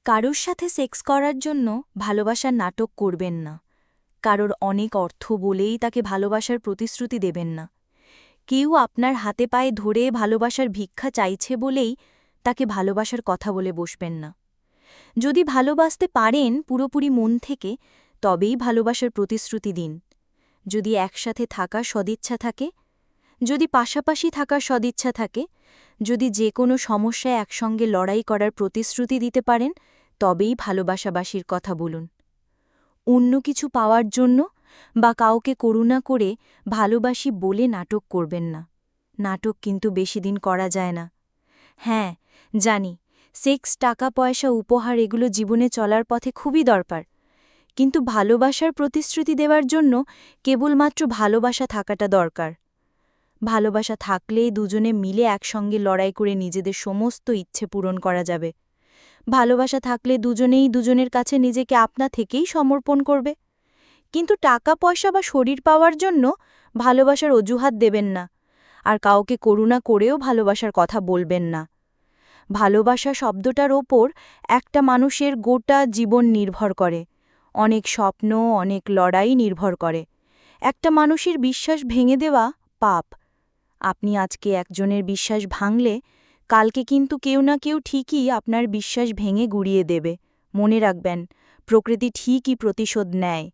কারোর সাথে সেক্স করার জন্য ভালোবাসার নাটক করবেন না। কারোর অনেক অর্থ বলেই তাকে ভালোবাসার প্রতিশ্রুতি দেবেন না। কেউ আপনার হাতে পায়ে ধরে ভালোবাসার ভিক্ষা চাইছে বলেই তাকে ভালোবাসার কথা বলে বসবেন না। যদি ভালোবাসতে পারেন পুরোপুরি মন থেকে, তবেই ভালোবাসার প্রতিশ্রুতি দিন। যদি একসাথে থাকার সদিচ্ছা থাকে, যদি পাশাপাশি থাকার সদিচ্ছা থাকে, যদি যে কোনো সমস্যায় একসঙ্গে লড়াই করার প্রতিশ্রুতি দিতে পারেন, তবেই ভালোবাসাবাসীর কথা বলুন। অন্য কিছু পাওয়ার জন্য বা কাউকে করুণা করে ভালোবাসি বলে নাটক করবেন না। নাটক কিন্তু বেশিদিন করা যায় না। হ্যাঁ, জানি, সেক্স, টাকা পয়সা, উপহার এগুলো জীবনে চলার পথে খুবই দরকার, কিন্তু ভালোবাসার প্রতিশ্রুতি দেওয়ার জন্য কেবলমাত্র ভালোবাসা থাকাটা দরকার। ভালোবাসা থাকলেই দুজনে মিলে একসঙ্গে লড়াই করে নিজেদের সমস্ত ইচ্ছে পূরণ করা যাবে। ভালোবাসা থাকলে দুজনেই দুজনের কাছে নিজেকে আপনা থেকেই সমর্পণ করবে। কিন্তু টাকা পয়সা বা শরীর পাওয়ার জন্য ভালোবাসার অজুহাত দেবেন না, আর কাউকে করুণা করেও ভালোবাসার কথা বলবেন না। ভালোবাসা শব্দটার ওপর একটা মানুষের গোটা জীবন নির্ভর করে, অনেক স্বপ্ন, অনেক লড়াই নির্ভর করে। একটা মানুষের বিশ্বাস ভেঙে দেওয়া পাপ। আপনি আজকে একজনের বিশ্বাস ভাঙলে কালকে কিন্তু কেউ না কেউ ঠিকই আপনার বিশ্বাস ভেঙে গুড়িয়ে দেবে। মনে রাখবেন, প্রকৃতি ঠিকই প্রতিশোধ নেয়।